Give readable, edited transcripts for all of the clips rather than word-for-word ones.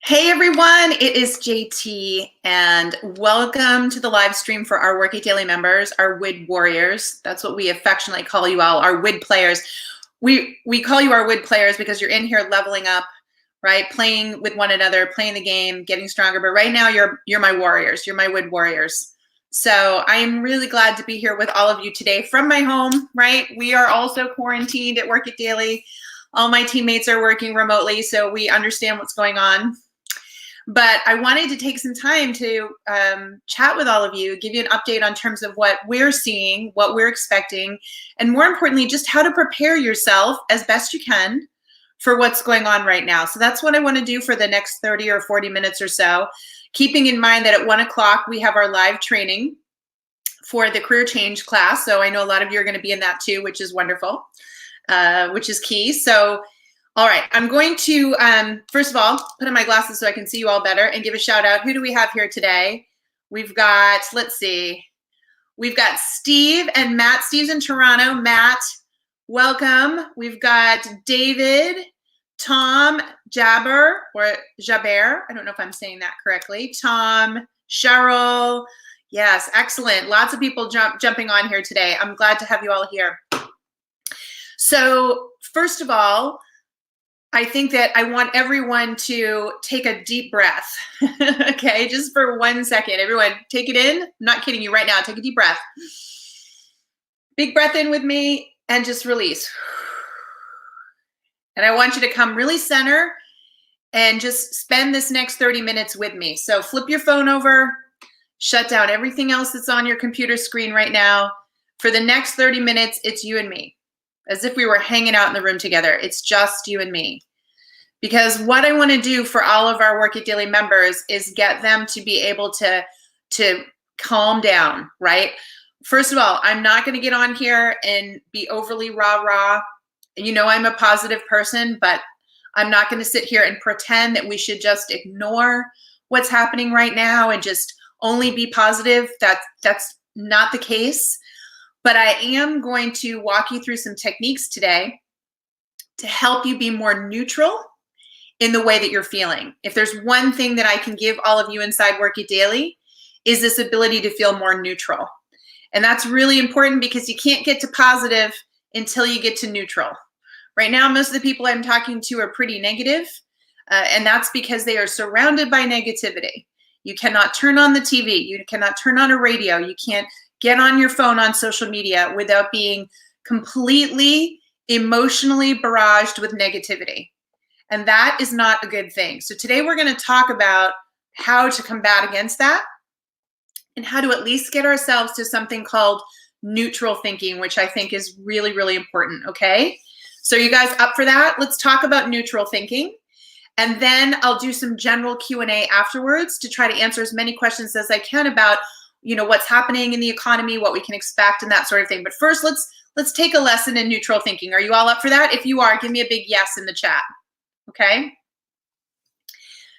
Hey everyone, it is JT and welcome to the live stream for our Work It Daily members, our WID warriors. That's what we affectionately call you all, our WID players. We call you our WID players because you're in here leveling up, right? Playing with one another, playing the game, getting stronger. But right now you're my warriors, you're my WID warriors. So I am really glad to be here with all of you today from my home, right? We are also quarantined at Work It Daily. All my teammates are working remotely, so we understand what's going on. But I wanted to take some time to chat with all of you, give you an update on terms of what we're seeing, what we're expecting, and more importantly, just how to prepare yourself as best you can for what's going on right now. So that's what I want to do for the next 30 or 40 minutes or so, keeping in mind that at 1 o'clock we have our live training for the career change class. So I know a lot of you are going to be in that too, which is wonderful, which is key. So all right, I'm going to, first of all, put on my glasses so I can see you all better and give a shout out. Who do we have here today? We've got, let's see, we've got Steve and Matt. Steve's in Toronto. Matt, welcome. We've got David, Tom, Jabber, or Jabber. I don't know if I'm saying that correctly. Tom, Cheryl. Yes, excellent. Lots of people jumping on here today. I'm glad to have you all here. So first of all, I think that I want everyone to take a deep breath, okay? Just for 1 second. Everyone, take it in. I'm not kidding you right now. Take a deep breath. Big breath in with me and just release. And I want you to come really center and just spend this next 30 minutes with me. So flip your phone over, shut down everything else that's on your computer screen right now. For the next 30 minutes, it's you and me. As if we were hanging out in the room together. It's just you and me. Because what I want to do for all of our Work It Daily members is get them to be able to calm down, right? First of all, I'm not going to get on here and be overly rah-rah. You know I'm a positive person, but I'm not going to sit here and pretend that we should just ignore what's happening right now and just only be positive. That's not the case. But I am going to walk you through some techniques today to help you be more neutral in the way that you're feeling. If there's one thing that I can give all of you inside Work It Daily, is this ability to feel more neutral. And that's really important because you can't get to positive until you get to neutral. Right now, most of the people I'm talking to are pretty negative, and that's because they are surrounded by negativity. You cannot turn on the TV, you cannot turn on a radio, you can't get on your phone on social media without being completely emotionally barraged with negativity. And that is not a good thing. So today we're going to talk about how to combat against that and how to at least get ourselves to something called neutral thinking, which I think is really, really important, okay? So you guys up for that? Let's talk about neutral thinking. And then I'll do some general Q&A afterwards to try to answer as many questions as I can about what's happening in the economy, what we can expect, and that sort of thing. But first, let's take a lesson in neutral thinking. Are you all up for that? If you are, give me a big yes in the chat, okay?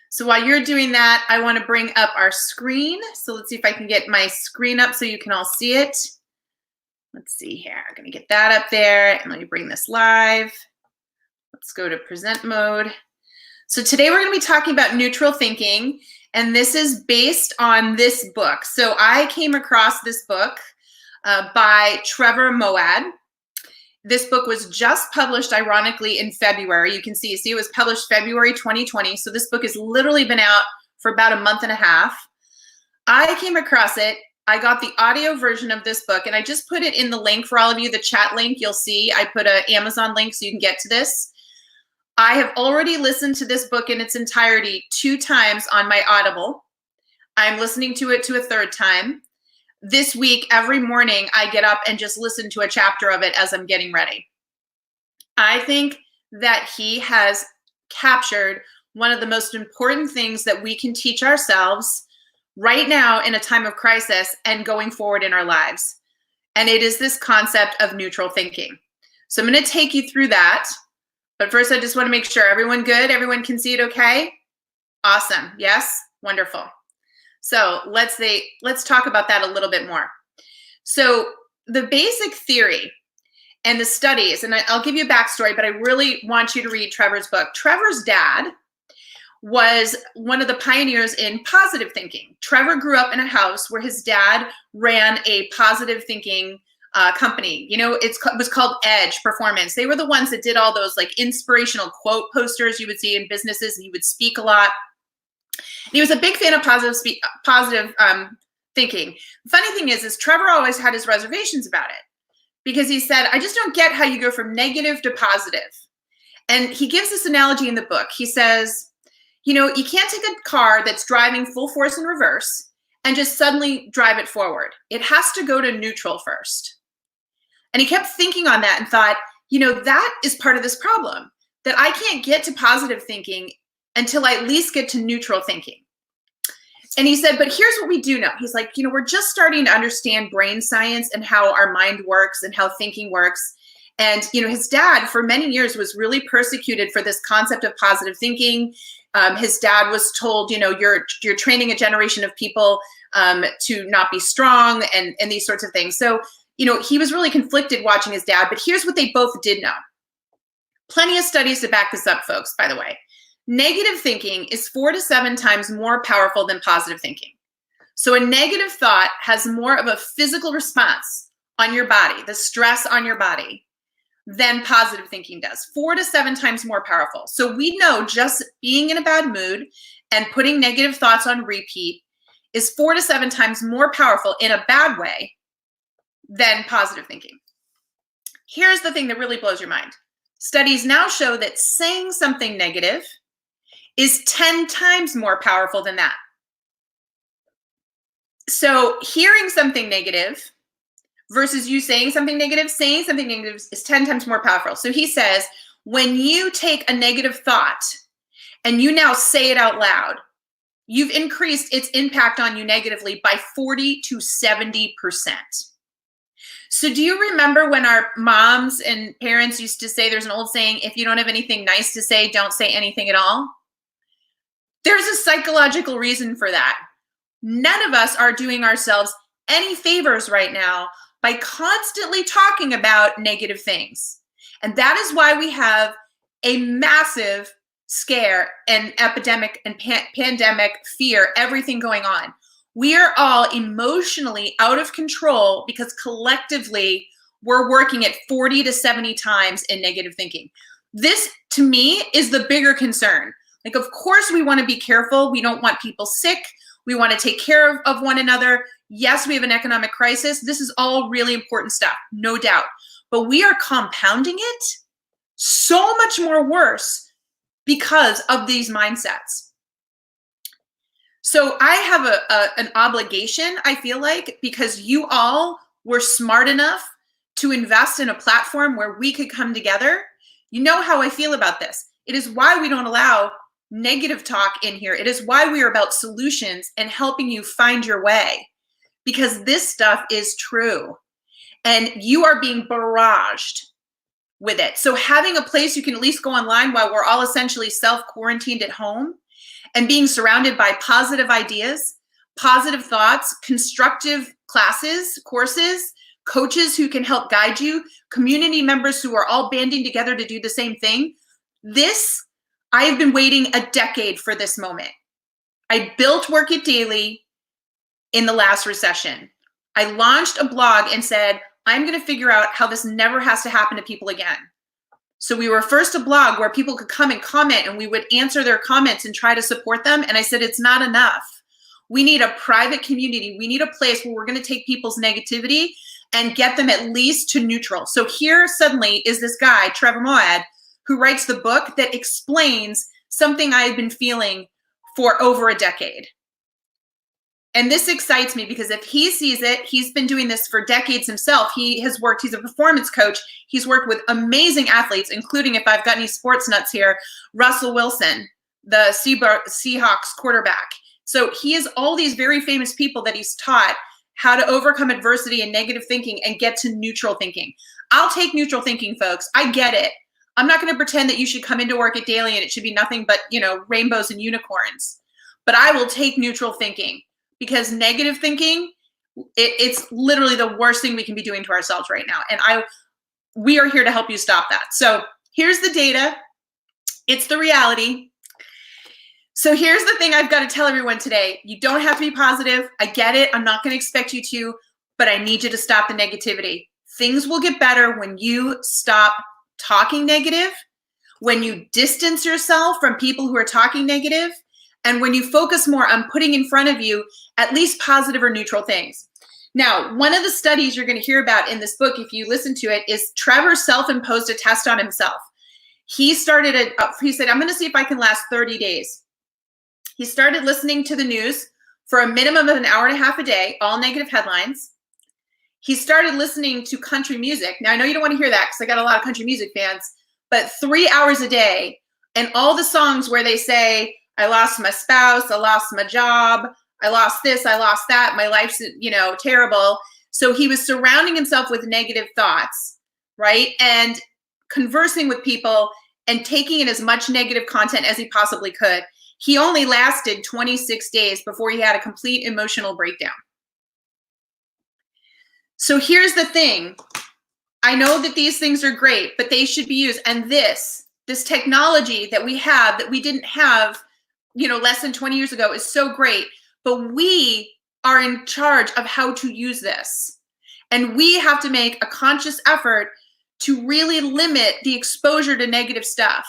So while you're doing that, I want to bring up our screen. So let's see if I can get my screen up so you can all see it. Let's see here. I'm going to get that up there, and let me bring this live. Let's go to present mode. So today we're going to be talking about neutral thinking. And this is based on this book. So I came across this book by Trevor Moawad. This book was just published, ironically, in February. You can see it was published February 2020. So this book has literally been out for about a month and a half. I came across it. I got the audio version of this book, and I just put it in the link for all of you, the chat link. You'll see I put an Amazon link so you can get to this. I have already listened to this book in its entirety 2 times on my Audible. I'm listening to it to a 3rd time. This week, every morning, I get up and just listen to a chapter of it as I'm getting ready. I think that he has captured one of the most important things that we can teach ourselves right now in a time of crisis and going forward in our lives. And it is this concept of neutral thinking. So I'm going to take you through that. But first, I just want to make sure everyone good? Everyone can see it okay? Awesome. Yes? Wonderful. So let's talk about that a little bit more. So the basic theory and the studies, and I'll give you a backstory, but I really want you to read Trevor's book. Trevor's dad was one of the pioneers in positive thinking. Trevor grew up in a house where his dad ran a positive thinking company. You know, it was called Edge Performance. They were the ones that did all those like inspirational quote posters you would see in businesses, and he would speak a lot. And he was a big fan of positive thinking. The funny thing is Trevor always had his reservations about it, because he said, I just don't get how you go from negative to positive. And he gives this analogy in the book. He says, you know, you can't take a car that's driving full force in reverse and just suddenly drive it forward. It has to go to neutral first. And he kept thinking on that and thought, you know, that is part of this problem, that I can't get to positive thinking until I at least get to neutral thinking. And he said, but here's what we do know. He's like, you know, we're just starting to understand brain science and how our mind works and how thinking works. And, you know, his dad for many years was really persecuted for this concept of positive thinking. His dad was told, you know, you're training a generation of people to not be strong and these sorts of things. So, you know, he was really conflicted watching his dad, but here's what they both did know. Plenty of studies to back this up, folks, by the way. Negative thinking is 4 to 7 times more powerful than positive thinking. So a negative thought has more of a physical response on your body, the stress on your body, than positive thinking does. 4 to 7 times more powerful. So we know just being in a bad mood and putting negative thoughts on repeat is 4 to 7 times more powerful in a bad way than positive thinking. Here's the thing that really blows your mind. Studies now show that saying something negative is 10 times more powerful than that. So hearing something negative versus you saying something negative is 10 times more powerful. So he says, when you take a negative thought and you now say it out loud, you've increased its impact on you negatively by 40 to 70%. So do you remember when our moms and parents used to say, there's an old saying, if you don't have anything nice to say, don't say anything at all? There's a psychological reason for that. None of us are doing ourselves any favors right now by constantly talking about negative things. And that is why we have a massive scare and epidemic and pandemic fear, everything going on. We are all emotionally out of control because collectively we're working at 40 to 70 times in negative thinking. This, to me, is the bigger concern. Like, of course, we want to be careful. We don't want people sick. We want to take care of one another. Yes, we have an economic crisis. This is all really important stuff, no doubt. But we are compounding it so much more worse because of these mindsets. So I have an obligation, I feel like, because you all were smart enough to invest in a platform where we could come together. You know how I feel about this. It is why we don't allow negative talk in here. It is why we are about solutions and helping you find your way, because this stuff is true and you are being barraged with it. So having a place you can at least go online while we're all essentially self-quarantined at home and being surrounded by positive ideas, positive thoughts, constructive classes, courses, coaches who can help guide you, community members who are all banding together to do the same thing. This, I have been waiting a decade for this moment. I built Work It Daily in the last recession. I launched a blog and said, I'm going to figure out how this never has to happen to people again. So we were first a blog where people could come and comment and we would answer their comments and try to support them. And I said, it's not enough. We need a private community. We need a place where we're going to take people's negativity and get them at least to neutral. So here suddenly is this guy, Trevor Moawad, who writes the book that explains something I had been feeling for over a decade. And this excites me because if he sees it, he's been doing this for decades himself. He's a performance coach. He's worked with amazing athletes, including, if I've got any sports nuts here, Russell Wilson, the Seahawks quarterback. So he has all these very famous people that he's taught how to overcome adversity and negative thinking and get to neutral thinking. I'll take neutral thinking, folks. I get it. I'm not going to pretend that you should come into Work It Daily and it should be nothing but, rainbows and unicorns. But I will take neutral thinking. Because negative thinking, it's literally the worst thing we can be doing to ourselves right now. And we are here to help you stop that. So here's the data. It's the reality. So here's the thing I've got to tell everyone today. You don't have to be positive. I get it. I'm not going to expect you to, but I need you to stop the negativity. Things will get better when you stop talking negative, when you distance yourself from people who are talking negative, and when you focus more on putting in front of you at least positive or neutral things. Now, one of the studies you're going to hear about in this book, if you listen to it, is Trevor self-imposed a test on himself. He started he said, I'm going to see if I can last 30 days. He started listening to the news for a minimum of an hour and a half a day, all negative headlines. He started listening to country music. Now, I know you don't want to hear that because I got a lot of country music fans, but 3 hours a day, and all the songs where they say, I lost my spouse, I lost my job, I lost this, I lost that, my life's, terrible. So he was surrounding himself with negative thoughts, right? And conversing with people and taking in as much negative content as he possibly could. He only lasted 26 days before he had a complete emotional breakdown. So here's the thing. I know that these things are great, but they should be used. And this technology that we have that we didn't have, less than 20 years ago is so great, but we are in charge of how to use this. And we have to make a conscious effort to really limit the exposure to negative stuff.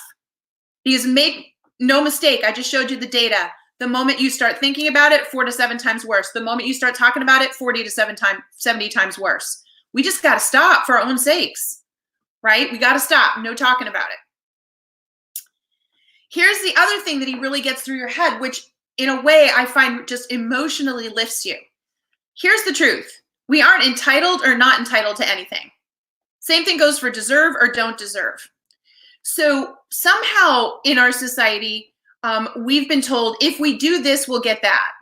Because make no mistake, I just showed you the data. The moment you start thinking about it, 4 to 7 times worse. The moment you start talking about it, 40 to 70 times worse. We just got to stop for our own sakes, right? We got to stop. No talking about it. Here's the other thing that he really gets through your head, which in a way I find just emotionally lifts you. Here's the truth. We aren't entitled or not entitled to anything. Same thing goes for deserve or don't deserve. So somehow in our society, we've been told if we do this, we'll get that.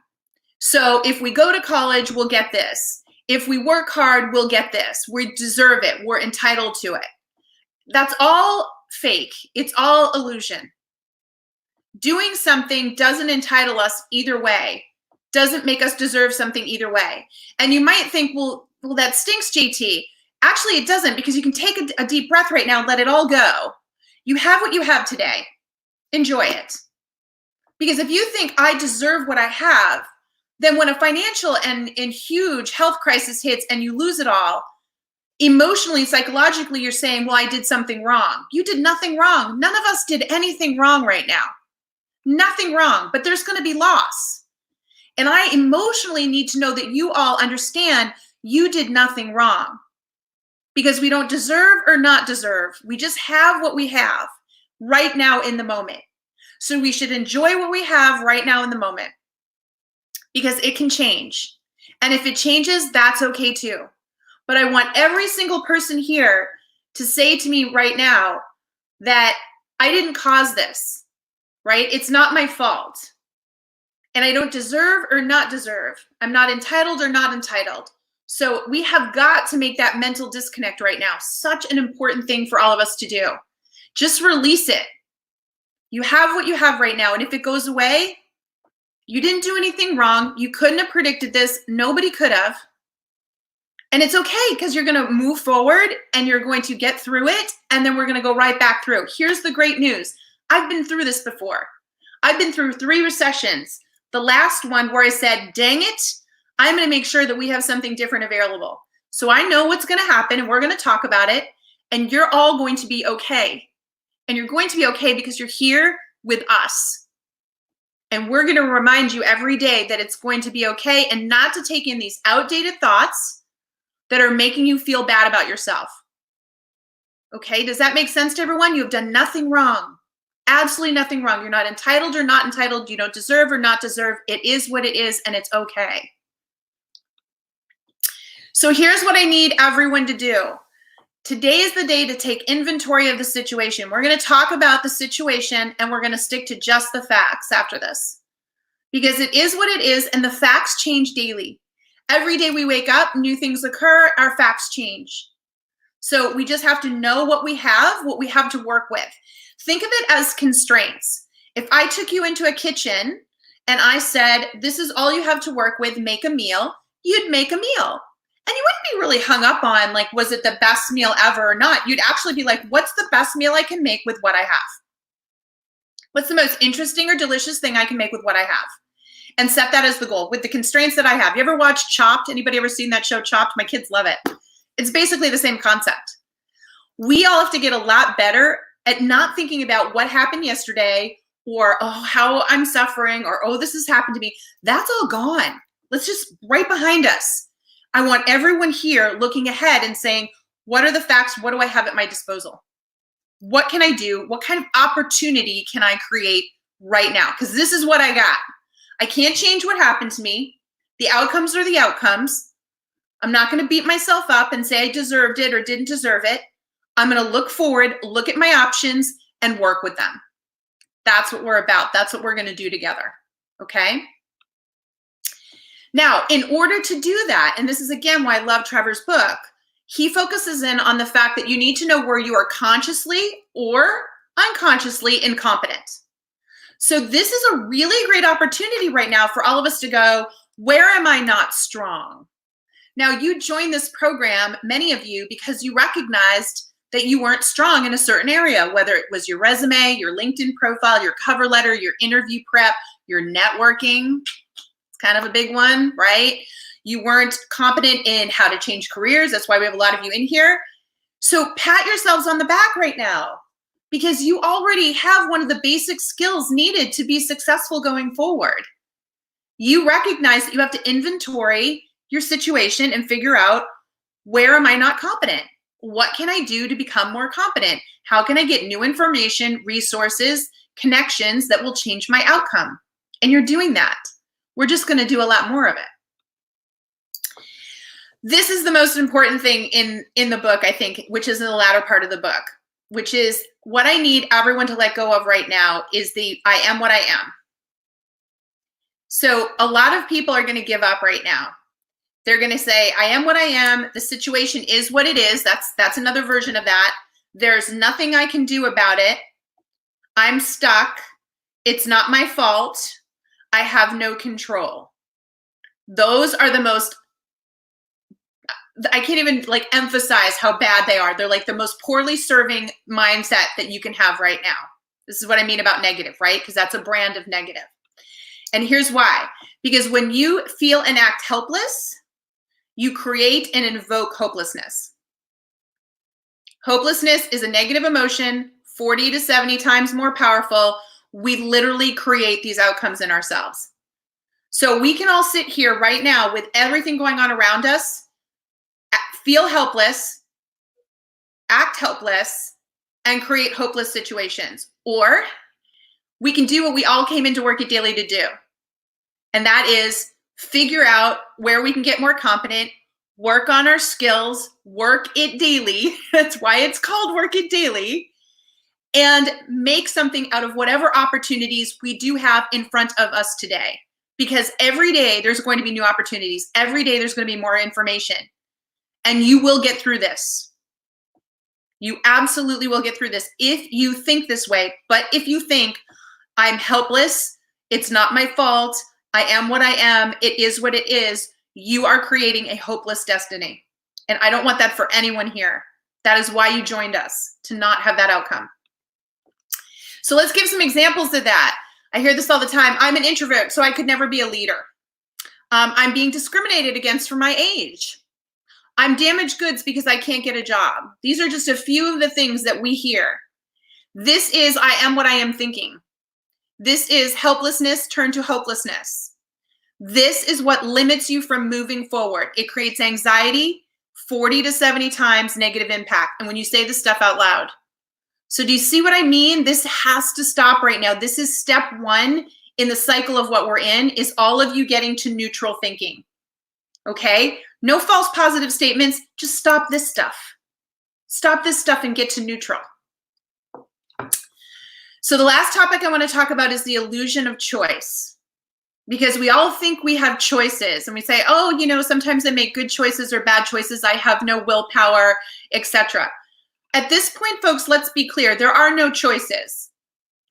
So if we go to college, we'll get this. If we work hard, we'll get this. We deserve it. We're entitled to it. That's all fake. It's all illusion. Doing something doesn't entitle us either way, doesn't make us deserve something either way. And you might think, well, that stinks, JT. Actually, it doesn't, because you can take a deep breath right now and let it all go. You have what you have today. Enjoy it. Because if you think I deserve what I have, then when a financial and huge health crisis hits and you lose it all, emotionally, psychologically, you're saying, well, I did something wrong. You did nothing wrong. None of us did anything wrong right now. Nothing wrong, but there's going to be loss. And I emotionally need to know that you all understand you did nothing wrong. Because we don't deserve or not deserve. We just have what we have right now in the moment. So we should enjoy what we have right now in the moment. Because it can change. And if it changes, that's okay too. But I want every single person here to say to me right now that I didn't cause this, right? It's not my fault. And I don't deserve or not deserve. I'm not entitled or not entitled. So we have got to make that mental disconnect right now. Such an important thing for all of us to do. Just release it. You have what you have right now. And if it goes away, you didn't do anything wrong. You couldn't have predicted this. Nobody could have. And it's okay, because you're going to move forward and you're going to get through it. And then we're going to go right back through. Here's the great news. I've been through this before. I've been through 3 recessions. The last one where I said, dang it, I'm going to make sure that we have something different available. So I know what's going to happen and we're going to talk about it. And you're all going to be okay. And you're going to be okay because you're here with us. And we're going to remind you every day that it's going to be okay and not to take in these outdated thoughts that are making you feel bad about yourself. Okay, does that make sense to everyone? You have done nothing wrong. Absolutely nothing wrong. You're not entitled or not entitled. You don't deserve or not deserve. It is what it is, and it's okay. So here's what I need everyone to do. Today is the day to take inventory of the situation. We're going to talk about the situation, and we're going to stick to just the facts after this. Because it is what it is, and the facts change daily. Every day we wake up, new things occur, our facts change. So we just have to know what we have to work with. Think of it as constraints. If I took you into a kitchen and I said, this is all you have to work with, make a meal, you'd make a meal. And you wouldn't be really hung up on, like, was it the best meal ever or not? You'd actually be like, what's the best meal I can make with what I have? What's the most interesting or delicious thing I can make with what I have? And set that as the goal with the constraints that I have. You ever watched Chopped? Anybody ever seen that show Chopped? My kids love it. It's basically the same concept. We all have to get a lot better at not thinking about what happened yesterday or, oh, how I'm suffering or, oh, this has happened to me. That's all gone. Let's just right behind us. I want everyone here looking ahead and saying, what are the facts? What do I have at my disposal? What can I do? What kind of opportunity can I create right now? Because this is what I got. I can't change what happened to me. The outcomes are the outcomes. I'm not going to beat myself up and say I deserved it or didn't deserve it. I'm going to look forward, look at my options, and work with them. That's what we're about. That's what we're going to do together. Okay? Now, in order to do that, and this is again why I love Trevor's book, he focuses in on the fact that you need to know where you are consciously or unconsciously incompetent. So this is a really great opportunity right now for all of us to go, where am I not strong? Now, you joined this program, many of you, because you recognized that you weren't strong in a certain area, whether it was your resume, your LinkedIn profile, your cover letter, your interview prep, your networking. It's kind of a big one, right? You weren't competent in how to change careers. That's why we have a lot of you in here. So pat yourselves on the back right now, because you already have one of the basic skills needed to be successful going forward. You recognize that you have to inventory your situation and figure out, where am I not competent? What can I do to become more competent? How can I get new information, resources, connections that will change my outcome? And you're doing that. We're just going to do a lot more of it. This is the most important thing in the book, I think, which is in the latter part of the book, which is what I need everyone to let go of right now is the I am what I am. So a lot of people are going to give up right now. They're going to say, I am what I am. The situation is what it is. That's another version of that. There's nothing I can do about it. I'm stuck. It's not my fault. I have no control. Those are the most, I can't even emphasize how bad they are. They're like the most poorly serving mindset that you can have right now. This is what I mean about negative, right? Because that's a brand of negative. And here's why. Because when you feel and act helpless, you create and invoke hopelessness. Hopelessness is a negative emotion, 40 to 70 times more powerful. We literally create these outcomes in ourselves. So we can all sit here right now with everything going on around us, feel helpless, act helpless, and create hopeless situations. Or we can do what we all came into Work It Daily to do. And that is figure out where we can get more competent, work on our skills, work it daily. That's why it's called Work It Daily. And make something out of whatever opportunities we do have in front of us today. Because every day there's going to be new opportunities. Every day there's going to be more information. And you will get through this. You absolutely will get through this if you think this way. But if you think, I'm helpless, it's not my fault, I am what I am, it is what it is, you are creating a hopeless destiny. And I don't want that for anyone here. That is why you joined us, to not have that outcome. So let's give some examples of that. I hear this all the time. I'm an introvert, so I could never be a leader. I'm being discriminated against for my age. I'm damaged goods because I can't get a job. These are just a few of the things that we hear. This is I am what I am thinking. This is helplessness turned to hopelessness. This is what limits you from moving forward. It creates anxiety, 40 to 70 times negative impact. And when you say this stuff out loud. So do you see what I mean? This has to stop right now. This is step one in the cycle of what we're in, is all of you getting to neutral thinking. Okay? No false positive statements. Just stop this stuff. Stop this stuff and get to neutral. So the last topic I want to talk about is the illusion of choice. Because we all think we have choices and we say, oh, you know, sometimes I make good choices or bad choices. I have no willpower, etc. At this point, folks, let's be clear. There are no choices.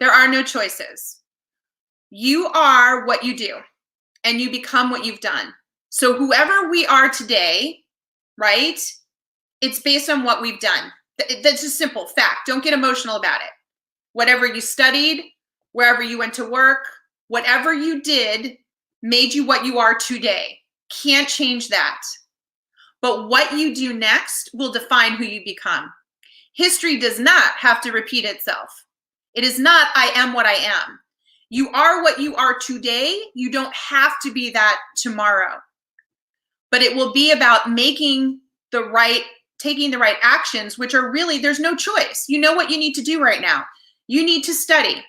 There are no choices. You are what you do and you become what you've done. So whoever we are today, right, it's based on what we've done. That's a simple fact. Don't get emotional about it. Whatever you studied, wherever you went to work, whatever you did made you what you are today. Can't change that. But what you do next will define who you become. History does not have to repeat itself. It is not, I am what I am. You are what you are today. You don't have to be that tomorrow. But it will be about taking the right actions, which are really, there's no choice. You know what you need to do right now. You need to study.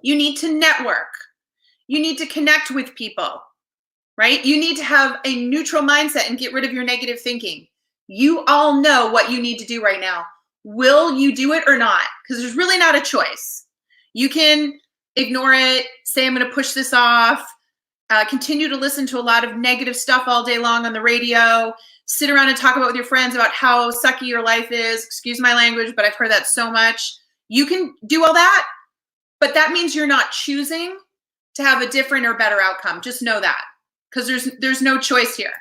You need to network. You need to connect with people, right? You need to have a neutral mindset and get rid of your negative thinking. You all know what you need to do right now. Will you do it or not? Because there's really not a choice. You can ignore it, say, I'm going to push this off, continue to listen to a lot of negative stuff all day long on the radio, sit around and talk about with your friends about how sucky your life is. Excuse my language, but I've heard that so much. You can do all that, but that means you're not choosing to have a different or better outcome. Just know that, because there's no choice here.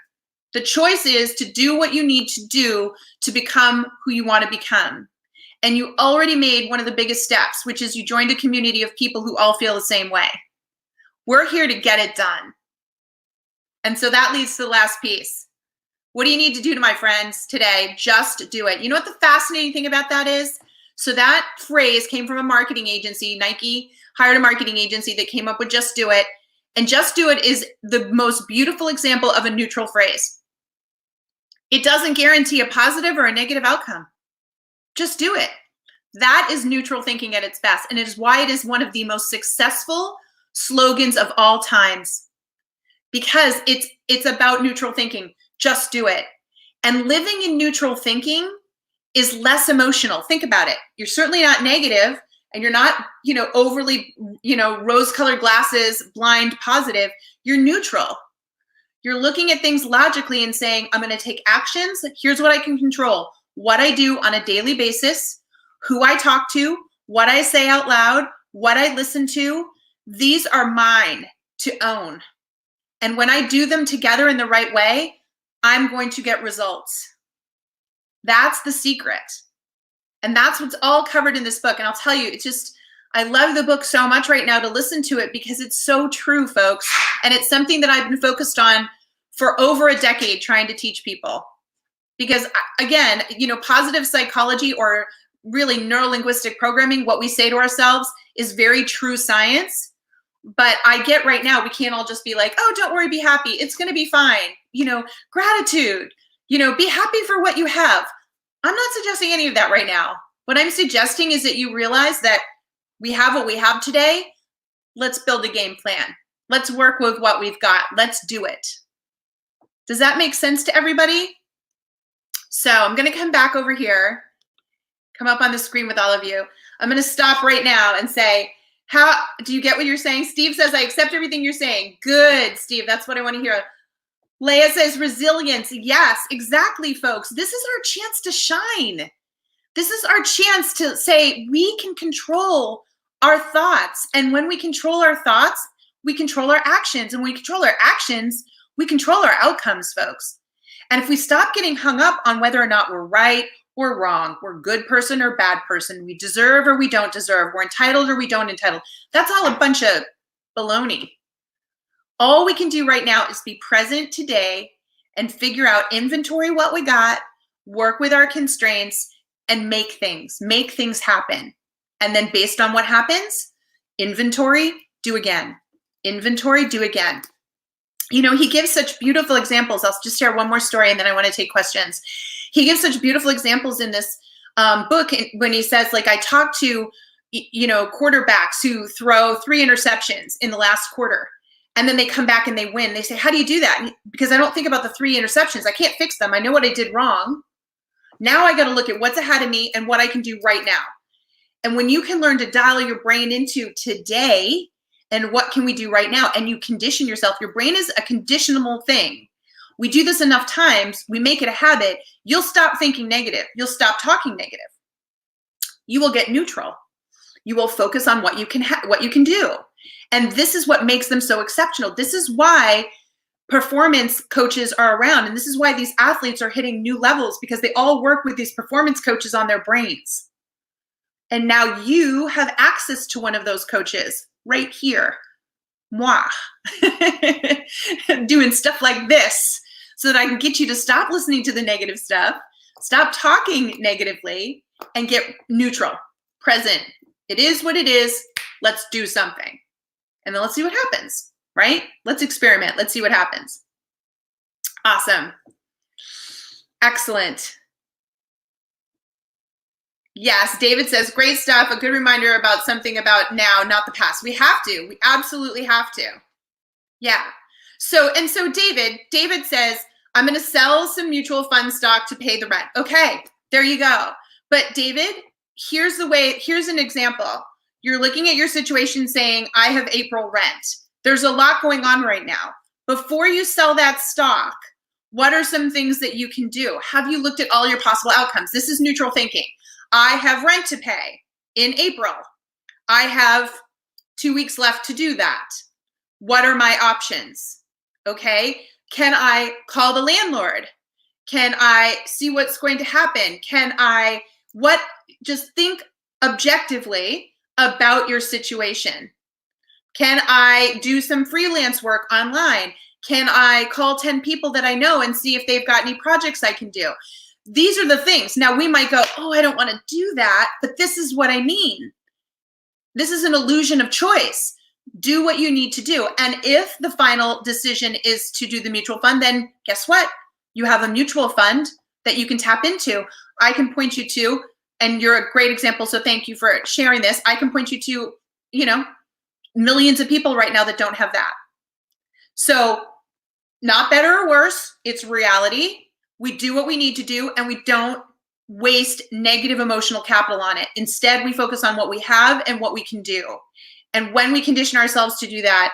The choice is to do what you need to do to become who you want to become. And you already made one of the biggest steps, which is you joined a community of people who all feel the same way. We're here to get it done. And so that leads to the last piece. What do you need to do, to my friends, today? Just do it. You know what the fascinating thing about that is? So that phrase came from a marketing agency. Nike hired a marketing agency that came up with Just Do It. And Just Do It is the most beautiful example of a neutral phrase. It doesn't guarantee a positive or a negative outcome. Just do it. That is neutral thinking at its best. And it is why it is one of the most successful slogans of all times. Because it's about neutral thinking. Just do it. And living in neutral thinking is less emotional. Think about it. You're certainly not negative, and you're not, overly, rose-colored glasses, blind positive. You're neutral. You're looking at things logically and saying, I'm going to take actions. Here's what I can control. What I do on a daily basis, who I talk to, what I say out loud, what I listen to. These are mine to own. And when I do them together in the right way, I'm going to get results. That's the secret. And that's what's all covered in this book. And I'll tell you, I love the book so much right now to listen to it, because it's so true, folks. And it's something that I've been focused on for over a decade, trying to teach people. Because again, positive psychology, or really neurolinguistic programming, what we say to ourselves, is very true science. But I get right now, we can't all just be like, oh, don't worry, be happy. It's going to be fine. Gratitude, be happy for what you have. I'm not suggesting any of that right now. What I'm suggesting is that you realize that we have what we have today. Let's build a game plan. Let's work with what we've got. Let's do it. Does that make sense to everybody? So I'm going to come back over here, come up on the screen with all of you. I'm going to stop right now and say, how do you get what you're saying? Steve says, I accept everything you're saying. Good, Steve. That's what I want to hear. Leah says, resilience. Yes, exactly, folks. This is our chance to shine. This is our chance to say we can control our thoughts. And when we control our thoughts, we control our actions. And when we control our actions, we control our outcomes, folks. And if we stop getting hung up on whether or not we're right or wrong, we're a good person or bad person, we deserve or we don't deserve, we're entitled or we don't entitled, that's all a bunch of baloney. All we can do right now is be present today and figure out, inventory what we got, work with our constraints, and make things happen. And then based on what happens, inventory, do again. Inventory, do again. He gives such beautiful examples. I'll just share one more story and then I want to take questions. He gives such beautiful examples in this book when he says, I talk to, quarterbacks who throw 3 interceptions in the last quarter. And then they come back and they win. They say, how do you do that? Because I don't think about the 3 interceptions. I can't fix them. I know what I did wrong. Now I got to look at what's ahead of me and what I can do right now. And when you can learn to dial your brain into today and what can we do right now, and you condition yourself, your brain is a conditionable thing. We do this enough times, we make it a habit, you'll stop thinking negative. You'll stop talking negative. You will get neutral. You will focus on what you can do. And this is what makes them so exceptional. This is why performance coaches are around. And this is why these athletes are hitting new levels, because they all work with these performance coaches on their brains. And now you have access to one of those coaches right here. Moi. Doing stuff like this so that I can get you to stop listening to the negative stuff, stop talking negatively, and get neutral, present. It is what it is. Let's do something. And then let's see what happens, right? Let's experiment. Let's see what happens. Awesome. Excellent. Yes, David says, great stuff. A good reminder about something about now, not the past. We have to. We absolutely have to. Yeah. So David says, I'm going to sell some mutual fund stock to pay the rent. Okay, there you go. But David, here's an example. You're looking at your situation saying, I have April rent. There's a lot going on right now. Before you sell that stock, what are some things that you can do? Have you looked at all your possible outcomes? This is neutral thinking. I have rent to pay in April. I have 2 weeks left to do that. What are my options? Okay. Can I call the landlord? Can I see what's going to happen? Just think objectively about your situation. Can I do some freelance work online? Can I call 10 people that I know and see if they've got any projects I can do? These are the things. Now we might go, oh, I don't want to do that, but this is what I mean. This is an illusion of choice. Do what you need to do. And if the final decision is to do the mutual fund, then guess what? You have a mutual fund that you can tap into. I can point you to, and you're a great example, so thank you for sharing this. I can point you to, millions of people right now that don't have that. So not better or worse, it's reality. We do what we need to do, and we don't waste negative emotional capital on it. Instead, we focus on what we have and what we can do. And when we condition ourselves to do that,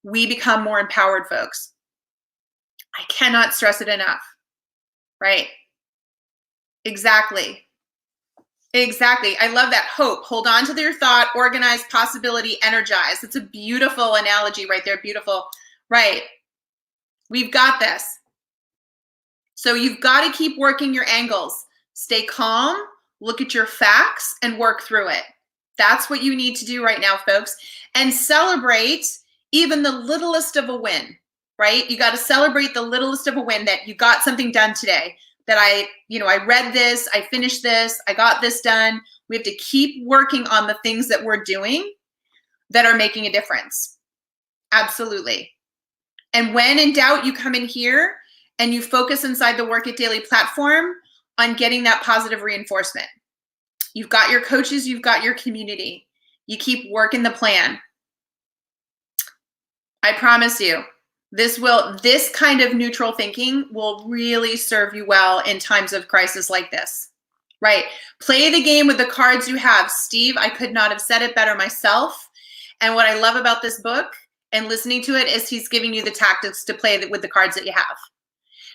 we become more empowered, folks. I cannot stress it enough, right? Exactly. I love that. Hope. Hold on to your thought, organize, possibility, energize. It's a beautiful analogy right there. Beautiful. Right. We've got this. So you've got to keep working your angles. Stay calm, look at your facts, and work through it. That's what you need to do right now, folks. And celebrate even the littlest of a win, right? You got to celebrate the littlest of a win, that you got something done today, that I read this, I finished this, I got this done. We have to keep working on the things that we're doing that are making a difference. Absolutely. And when in doubt, you come in here and you focus inside the Work It Daily platform on getting that positive reinforcement. You've got your coaches, you've got your community. You keep working the plan. I promise you, this kind of neutral thinking will really serve you well in times of crisis like this, right? Play the game with the cards you have. Steve, I could not have said it better myself. And what I love about this book and listening to it is he's giving you the tactics to play with the cards that you have.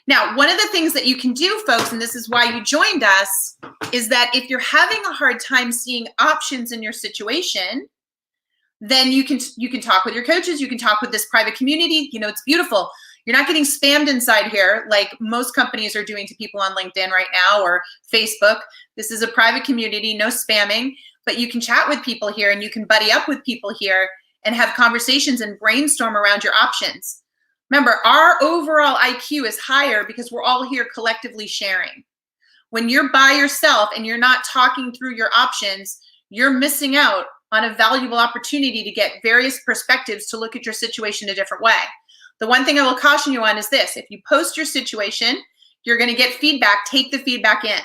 Now, one of the things that you can do, folks, and this is why you joined us, is that if you're having a hard time seeing options in your situation, then you can talk with your coaches. You can talk with this private community. It's beautiful. You're not getting spammed inside here like most companies are doing to people on LinkedIn right now or Facebook. This is a private community, no spamming, but you can chat with people here and you can buddy up with people here and have conversations and brainstorm around your options. Remember, our overall IQ is higher because we're all here collectively sharing. When you're by yourself and you're not talking through your options, you're missing out on a valuable opportunity to get various perspectives to look at your situation a different way. The one thing I will caution you on is this: if you post your situation, you're going to get feedback. Take the feedback in.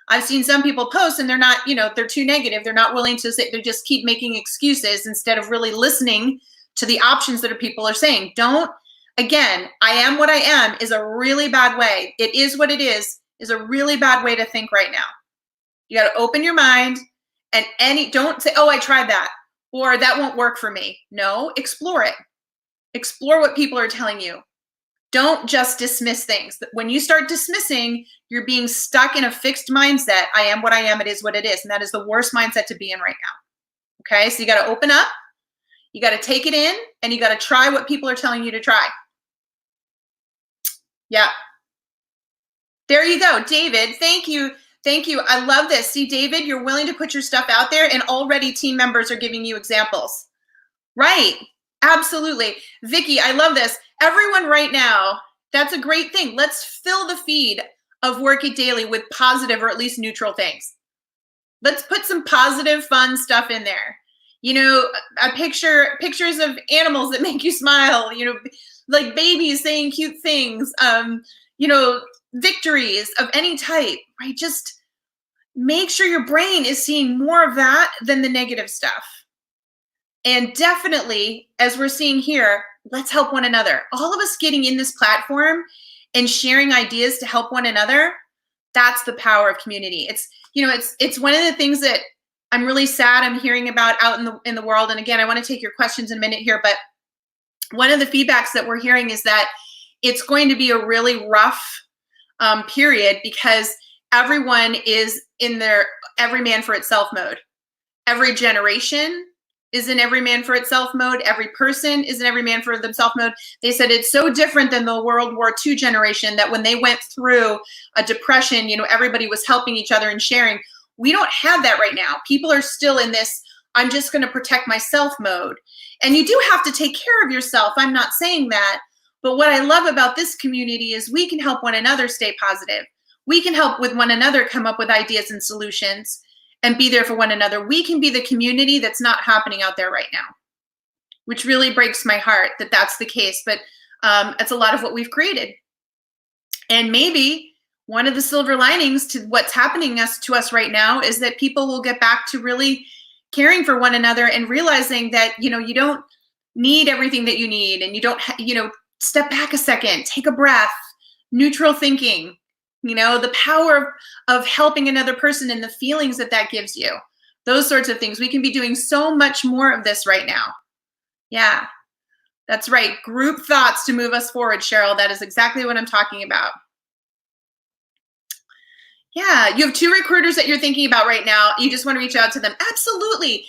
I've seen some people post and they're not, they're too negative. They're not willing to say, they just keep making excuses instead of really listening to the options that people are saying. Again, I am what I am is a really bad way. It is what it is a really bad way to think right now. You got to open your mind and don't say, oh, I tried that, or that won't work for me. No, explore it. Explore what people are telling you. Don't just dismiss things. When you start dismissing, you're being stuck in a fixed mindset. I am what I am. It is what it is. And that is the worst mindset to be in right now. Okay. So you got to open up, you got to take it in, and you got to try what people are telling you to try. Yeah. There you go. David, thank you. Thank you. I love this. See, David, you're willing to put your stuff out there, and already team members are giving you examples. Right. Absolutely. Vicky, I love this. Everyone right now, that's a great thing. Let's fill the feed of Work It Daily with positive or at least neutral things. Let's put some positive, fun stuff in there. You know, pictures of animals that make you smile, you know, like babies saying cute things, you know, victories of any type, right? Just make sure your brain is seeing more of that than the negative stuff. And definitely, as we're seeing here, let's help one another. All of us getting in this platform and sharing ideas to help one another, that's the power of community. It's, you know, it's one of the things that I'm really sad I'm hearing about out in the world. And again, I want to take your questions in a minute here, but one of the feedbacks that we're hearing is that it's going to be a really rough period because everyone is in their every man for itself mode. Every generation is in every man for itself mode. Every person is in every man for themselves mode. They said it's so different than the World War II generation that when they went through a depression, you know, everybody was helping each other and sharing. We don't have that right now. People are still in this, I'm just going to protect myself mode. And you do have to take care of yourself. I'm not saying that. But what I love about this community is we can help one another stay positive. We can help with one another come up with ideas and solutions and be there for one another. We can be the community that's not happening out there right now, which really breaks my heart that that's the case. But it's a lot of what we've created. And maybe one of the silver linings to what's happening to us right now is that people will get back to really caring for one another and realizing that, you know, you don't need everything that you need, and you don't, you know, step back a second, take a breath, neutral thinking, you know, the power of helping another person and the feelings that that gives you, those sorts of things. We can be doing so much more of this right now. Yeah, that's right. Group thoughts to move us forward, Cheryl. That is exactly what I'm talking about. Yeah, you have 2 recruiters that you're thinking about right now. You just want to reach out to them. Absolutely.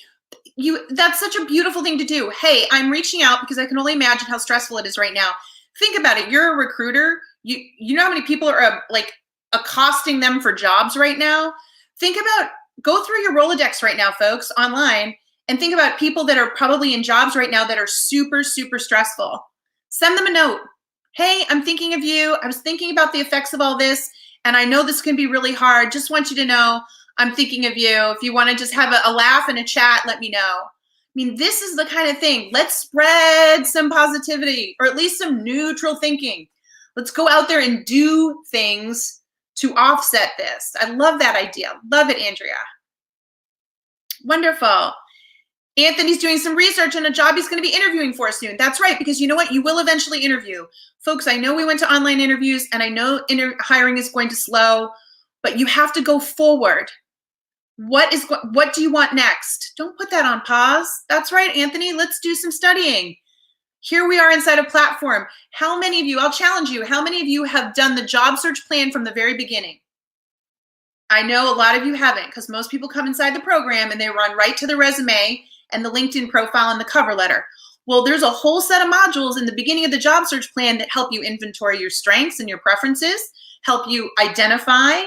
That's such a beautiful thing to do. Hey, I'm reaching out because I can only imagine how stressful it is right now. Think about it. You're a recruiter. You know how many people are like accosting them for jobs right now? Think about, go through your Rolodex right now, folks, online, and think about people that are probably in jobs right now that are super, super stressful. Send them a note. Hey, I'm thinking of you. I was thinking about the effects of all this, and I know this can be really hard. Just want you to know I'm thinking of you. If you want to just have a laugh and a chat, let me know. I mean, this is the kind of thing. Let's spread some positivity, or at least some neutral thinking. Let's go out there and do things to offset this. I love that idea. Love it, Andrea. Wonderful. Anthony's doing some research on a job he's going to be interviewing for soon. That's right, because you know what? You will eventually interview. Folks, I know we went to online interviews, and I know hiring is going to slow, but you have to go forward. What do you want next? Don't put that on pause. That's right, Anthony. Let's do some studying. Here we are inside a platform. How many of you, I'll challenge you, how many of you have done the job search plan from the very beginning? I know a lot of you haven't, because most people come inside the program and they run right to the resume and the LinkedIn profile and the cover letter. Well, there's a whole set of modules in the beginning of the job search plan that help you inventory your strengths and your preferences, help you identify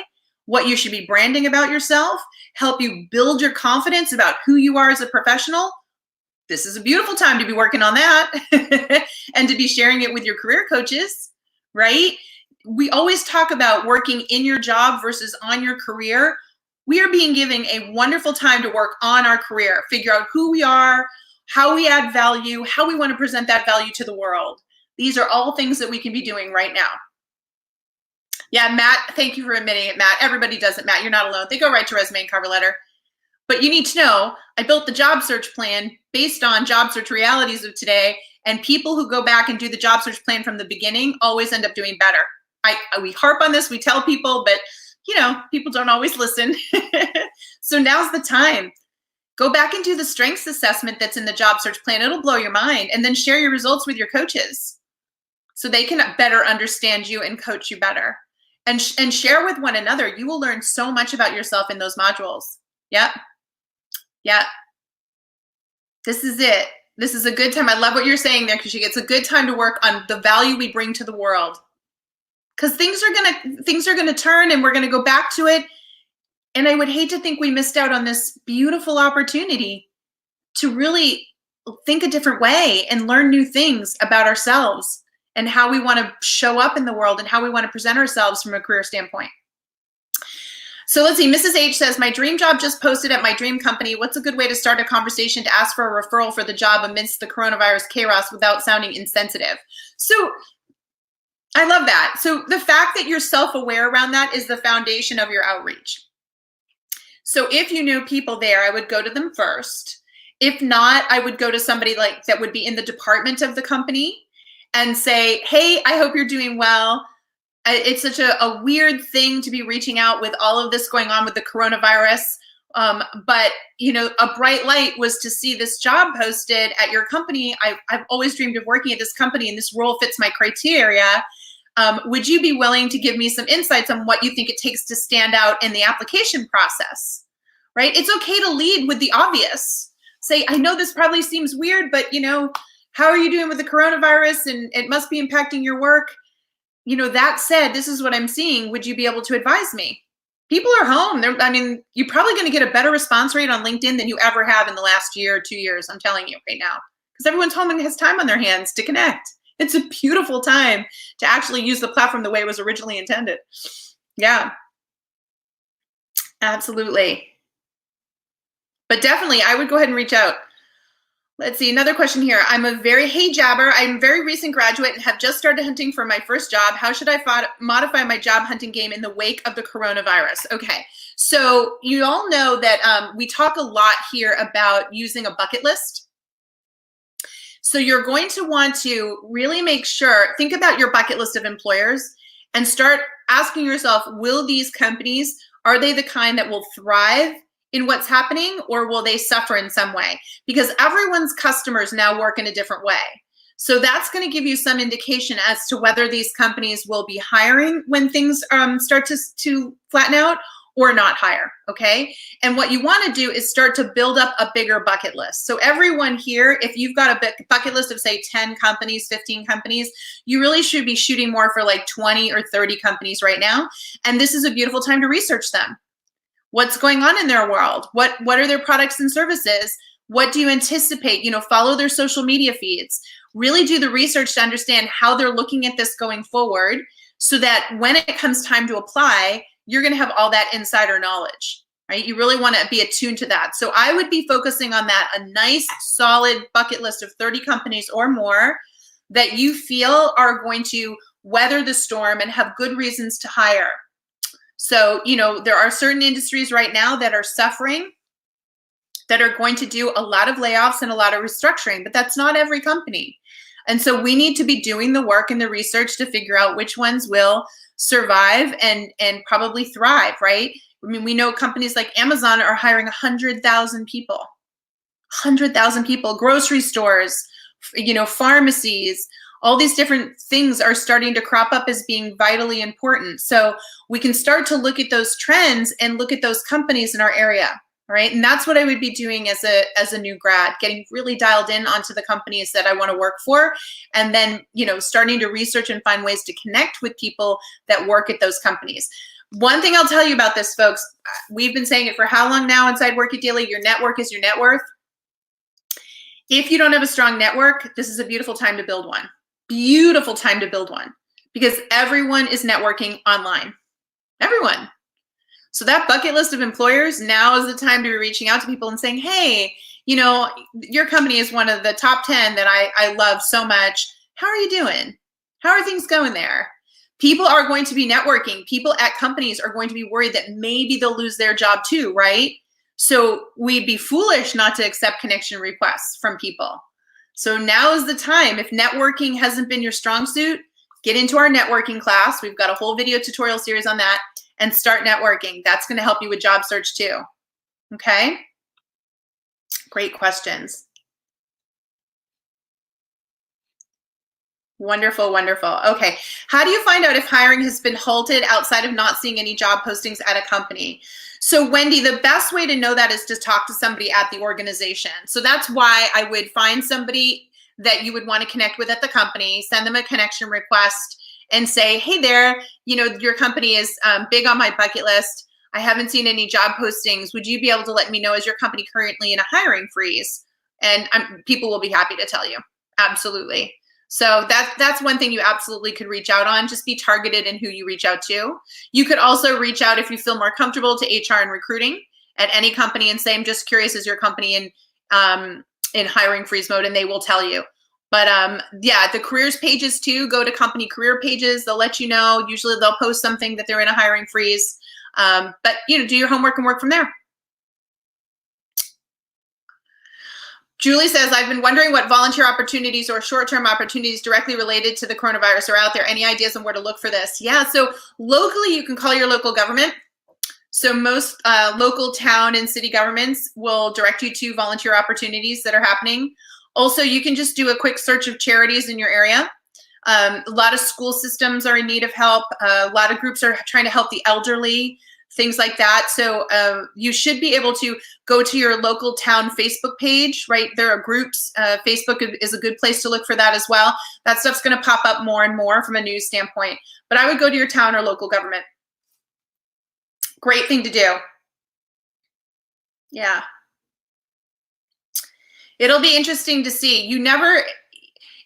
what you should be branding about yourself, help you build your confidence about who you are as a professional. This is a beautiful time to be working on that and to be sharing it with your career coaches, right? We always talk about working in your job versus on your career. We are being given a wonderful time to work on our career, figure out who we are, how we add value, how we want to present that value to the world. These are all things that we can be doing right now. Yeah, Matt, thank you for admitting it, Matt. Everybody does it, Matt. You're not alone. They go right to resume and cover letter. But you need to know, I built the job search plan based on job search realities of today, and people who go back and do the job search plan from the beginning always end up doing better. We harp on this, we tell people, but you know, people don't always listen. So now's the time. Go back and do the strengths assessment that's in the job search plan. It'll blow your mind. And then share your results with your coaches so they can better understand you and coach you better. And share with one another. You will learn so much about yourself in those modules. Yep. Yeah. This is it. This is a good time. I love what you're saying there, Kushik. It's a good time to work on the value we bring to the world. Because things are gonna turn, and we're gonna go back to it. And I would hate to think we missed out on this beautiful opportunity to really think a different way and learn new things about ourselves and how we want to show up in the world and how we want to present ourselves from a career standpoint. So let's see, Mrs. H says, my dream job just posted at my dream company. What's a good way to start a conversation to ask for a referral for the job amidst the coronavirus chaos without sounding insensitive? So I love that. So the fact that you're self-aware around that is the foundation of your outreach. So if you knew people there, I would go to them first. If not, I would go to somebody like that would be in the department of the company and say, hey, I hope you're doing well. It's such a weird thing to be reaching out with all of this going on with the coronavirus. But, you know, a bright light was to see this job posted at your company. I've always dreamed of working at this company and this role fits my criteria. Would you be willing to give me some insights on what you think it takes to stand out in the application process, right? It's okay to lead with the obvious. Say, I know this probably seems weird, but, you know, how are you doing with the coronavirus? And it must be impacting your work. You know, that said, this is what I'm seeing. Would you be able to advise me? People are home. I mean, you're probably going to get a better response rate on LinkedIn than you ever have in the last year or 2 years. I'm telling you right now, because everyone's home and has time on their hands to connect. It's a beautiful time to actually use the platform the way it was originally intended. Yeah, absolutely. But definitely, I would go ahead and reach out. Let's see, another question here. Hey Jabber, I'm a very recent graduate and have just started hunting for my first job. How should I modify my job hunting game in the wake of the coronavirus? Okay, so you all know that we talk a lot here about using a bucket list. So you're going to want to really make sure, think about your bucket list of employers and start asking yourself, will these companies, are they the kind that will thrive in what's happening, or will they suffer in some way? Because everyone's customers now work in a different way. So that's going to give you some indication as to whether these companies will be hiring when things start to flatten out or not hire, okay? And what you want to do is start to build up a bigger bucket list. So everyone here, if you've got a bucket list of say 10 companies, 15 companies, you really should be shooting more for like 20 or 30 companies right now. And this is a beautiful time to research them. What's going on in their world? What are their products and services? What do you anticipate? You know, follow their social media feeds. Really do the research to understand how they're looking at this going forward so that when it comes time to apply, you're going to have all that insider knowledge, right? You really want to be attuned to that. So I would be focusing on that, a nice solid bucket list of 30 companies or more that you feel are going to weather the storm and have good reasons to hire. So, you know, there are certain industries right now that are suffering, that are going to do a lot of layoffs and a lot of restructuring, but that's not every company. And so we need to be doing the work and the research to figure out which ones will survive and probably thrive, right? I mean, we know companies like Amazon are hiring 100,000 people, 100,000 people, grocery stores, you know, pharmacies, all these different things are starting to crop up as being vitally important. So we can start to look at those trends and look at those companies in our area, right? And that's what I would be doing as a new grad, getting really dialed in onto the companies that I want to work for, and then, you know, starting to research and find ways to connect with people that work at those companies. One thing I'll tell you about this, folks, we've been saying it for how long now inside Work It Daily, your network is your net worth. If you don't have a strong network, this is a beautiful time to build one. Beautiful time to build one, because everyone is networking online. Everyone. So that bucket list of employers, now is the time to be reaching out to people and saying, hey, you know, your company is one of the top 10 that I love so much. How are you doing? How are things going there? People are going to be networking. People at companies are going to be worried that maybe they'll lose their job too, right? So we'd be foolish not to accept connection requests from people. So now is the time. If networking hasn't been your strong suit, get into our networking class. We've got a whole video tutorial series on that, and start networking. That's going to help you with job search too. Okay? Great questions. Wonderful, wonderful. Okay. How do you find out if hiring has been halted outside of not seeing any job postings at a company? So Wendy, the best way to know that is to talk to somebody at the organization. So that's why I would find somebody that you would want to connect with at the company, send them a connection request and say, hey there, you know, your company is big on my bucket list. I haven't seen any job postings. Would you be able to let me know, is your company currently in a hiring freeze? And people will be happy to tell you. Absolutely. So that's one thing you absolutely could reach out on. Just be targeted in who you reach out to. You could also reach out, if you feel more comfortable, to HR and recruiting at any company and say, I'm just curious, is your company in hiring freeze mode? And they will tell you. But yeah, the careers pages too, go to company career pages. They'll let you know. Usually they'll post something that they're in a hiring freeze. But do your homework and work from there. Julie says, I've been wondering what volunteer opportunities or short-term opportunities directly related to the coronavirus are out there. Any ideas on where to look for this? Yeah, so locally, you can call your local government. So most local town and city governments will direct you to volunteer opportunities that are happening. Also, you can just do a quick search of charities in your area. A lot of school systems are in need of help. A lot of groups are trying to help the elderly, things like that. So you should be able to go to your local town Facebook page, right? There are groups. Facebook is a good place to look for that as well. That stuff's going to pop up more and more from a news standpoint. But I would go to your town or local government. Great thing to do. Yeah. It'll be interesting to see.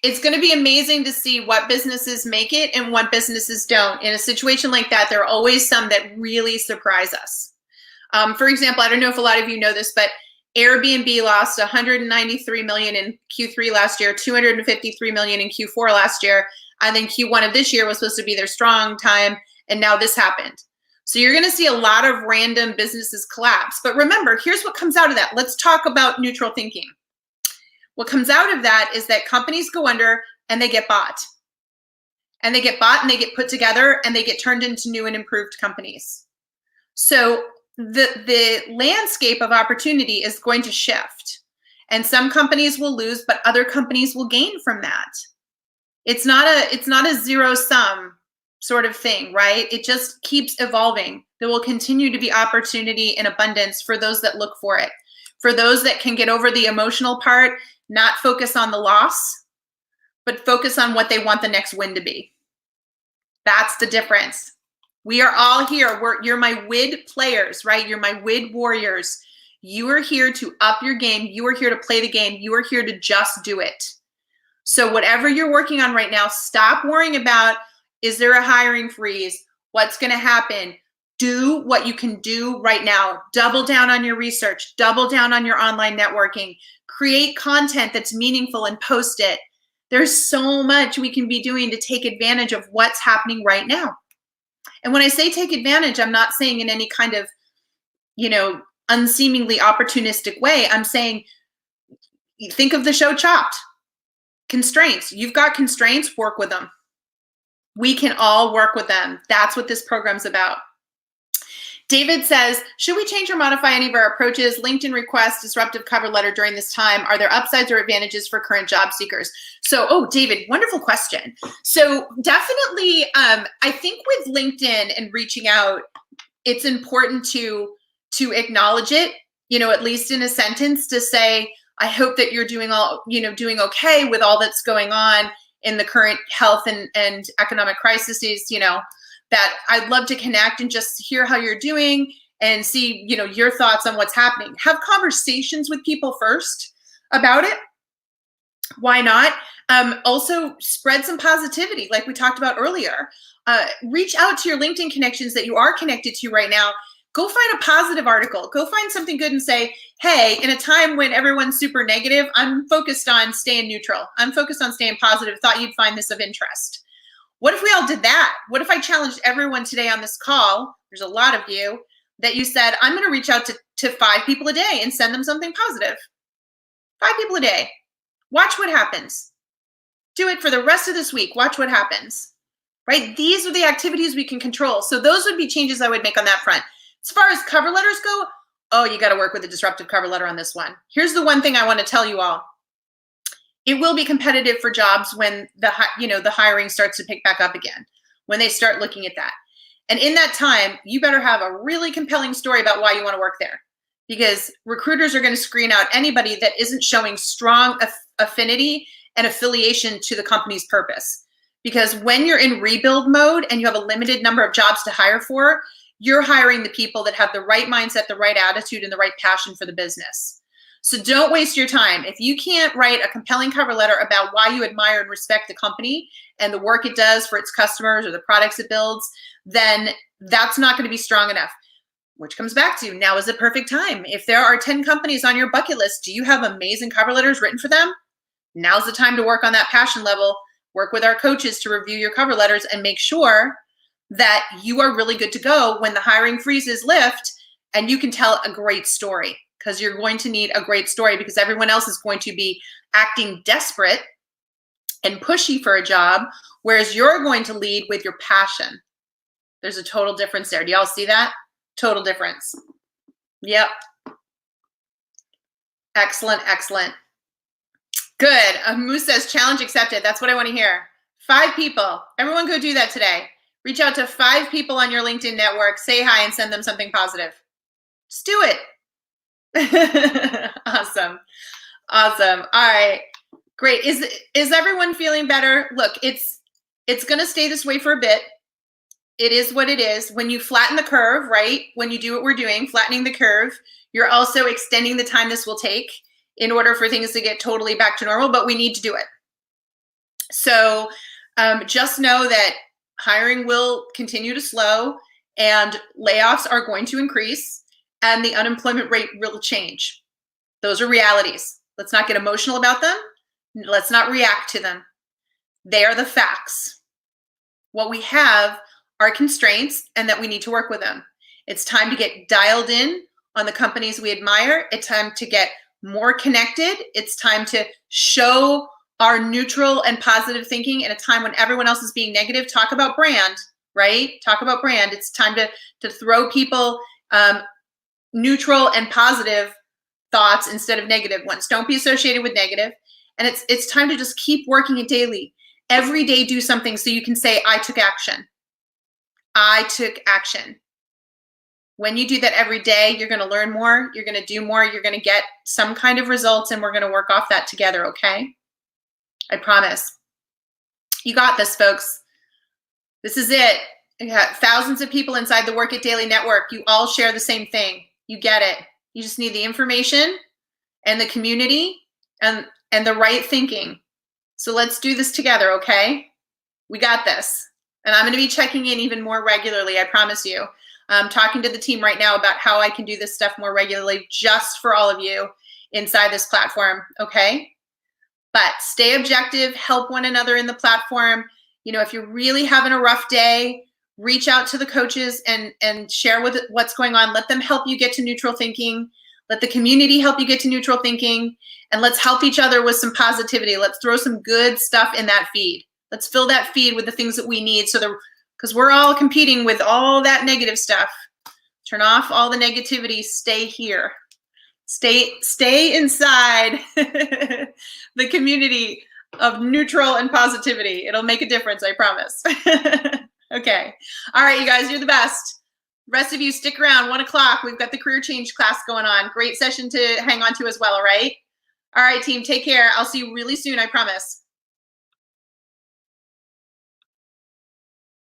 It's going to be amazing to see what businesses make it and what businesses don't. In a situation like that, there are always some that really surprise us. For example, I don't know if a lot of you know this, but Airbnb lost $193 million in Q3 last year, $253 million in Q4 last year, and then Q1 of this year was supposed to be their strong time, and now this happened. So you're going to see a lot of random businesses collapse. But remember, here's what comes out of that. Let's talk about neutral thinking. What comes out of that is that companies go under and they get bought. And they get bought and they get put together and they get turned into new and improved companies. So the landscape of opportunity is going to shift. And some companies will lose, but other companies will gain from that. It's not a zero sum sort of thing, right? It just keeps evolving. There will continue to be opportunity in abundance for those that look for it. For those that can get over the emotional part, not focus on the loss, but focus on what they want the next win to be. That's the difference. We are all here. You're my WID players, right? You're my WID warriors. You are here to up your game. You are here to play the game. You are here to just do it. So whatever you're working on right now, stop worrying about, is there a hiring freeze? What's going to happen? Do what you can do right now. Double down on your research. Double down on your online networking. Create content that's meaningful and post it. There's so much we can be doing to take advantage of what's happening right now. And when I say take advantage, I'm not saying in any kind of, unseemingly opportunistic way. I'm saying, think of the show Chopped. Constraints. You've got constraints, work with them. We can all work with them. That's what this program's about. David says, should we change or modify any of our approaches? LinkedIn request, disruptive cover letter during this time. Are there upsides or advantages for current job seekers? So, David, wonderful question. So definitely, I think with LinkedIn and reaching out, it's important to acknowledge it, at least in a sentence, to say, I hope that you're doing okay with all that's going on in the current health and economic crises, that I'd love to connect and just hear how you're doing and see, your thoughts on what's happening. Have conversations with people first about it. Why not? Also spread some positivity like we talked about earlier. Reach out to your LinkedIn connections that you are connected to right now. Go find a positive article. Go find something good and say, hey, in a time when everyone's super negative, I'm focused on staying neutral. I'm focused on staying positive. Thought you'd find this of interest. What if we all did that? What if I challenged everyone today on this call, there's a lot of you, that you said, I'm going to reach out to 5 people a day and send them something positive. 5 people a day. Watch what happens. Do it for the rest of this week. Watch what happens. Right? These are the activities we can control. So those would be changes I would make on that front. As far as cover letters go, you got to work with a disruptive cover letter on this one. Here's the one thing I want to tell you all. It will be competitive for jobs when the hiring starts to pick back up again, when they start looking at that. And in that time, you better have a really compelling story about why you want to work there, because recruiters are going to screen out anybody that isn't showing strong affinity and affiliation to the company's purpose. Because when you're in rebuild mode and you have a limited number of jobs to hire for, you're hiring the people that have the right mindset, the right attitude, and the right passion for the business. So don't waste your time. If you can't write a compelling cover letter about why you admire and respect the company and the work it does for its customers or the products it builds, then that's not going to be strong enough. Which comes back to, now is the perfect time. If there are 10 companies on your bucket list, do you have amazing cover letters written for them? Now's the time to work on that passion level, work with our coaches to review your cover letters and make sure that you are really good to go when the hiring freezes lift and you can tell a great story, because you're going to need a great story, because everyone else is going to be acting desperate and pushy for a job, whereas you're going to lead with your passion. There's a total difference there. Do y'all see that? Total difference. Yep. Excellent, excellent. Good. Moose says, challenge accepted. That's what I want to hear. 5 people. Everyone go do that today. Reach out to 5 people on your LinkedIn network, say hi, and send them something positive. Just do it. Awesome. Awesome. All right. Great. Is everyone feeling better? Look, it's going to stay this way for a bit. It is what it is. When you flatten the curve, right? When you do what we're doing, flattening the curve, you're also extending the time this will take in order for things to get totally back to normal, but we need to do it. So just know that hiring will continue to slow and layoffs are going to increase and the unemployment rate will change. Those are realities. Let's not get emotional about them. Let's not react to them. They are the facts. What we have are constraints and that we need to work with them. It's time to get dialed in on the companies we admire. It's time to get more connected. It's time to show our neutral and positive thinking in a time when everyone else is being negative. Talk about brand, right? Talk about brand. It's time to throw people neutral and positive thoughts instead of negative ones. Don't be associated with negative. And it's time to just keep working it daily. Every day do something so you can say, I took action. I took action. When you do that every day, you're going to learn more, you're going to do more, you're going to get some kind of results, and we're going to work off that together, okay? I promise. You got this, folks. This is it. You got thousands of people inside the Work It Daily Network. You all share the same thing. You get it. You just need the information and the community and the right thinking. So let's do this together, okay? We got this. And I'm going to be checking in even more regularly, I promise you. I'm talking to the team right now about how I can do this stuff more regularly just for all of you inside this platform, okay? But stay objective, help one another in the platform. You know, if you're really having a rough day, reach out to the coaches and share what's going on. Let them help you get to neutral thinking. Let the community help you get to neutral thinking. And let's help each other with some positivity. Let's throw some good stuff in that feed. Let's fill that feed with the things that we need because we're all competing with all that negative stuff. Turn off all the negativity. Stay here. Stay inside the community of neutral and positivity. It'll make a difference, I promise. Okay. All right, you guys, you're the best. Rest of you, stick around. 1 o'clock. We've got the career change class going on. Great session to hang on to as well, all right? All right, team, take care. I'll see you really soon, I promise.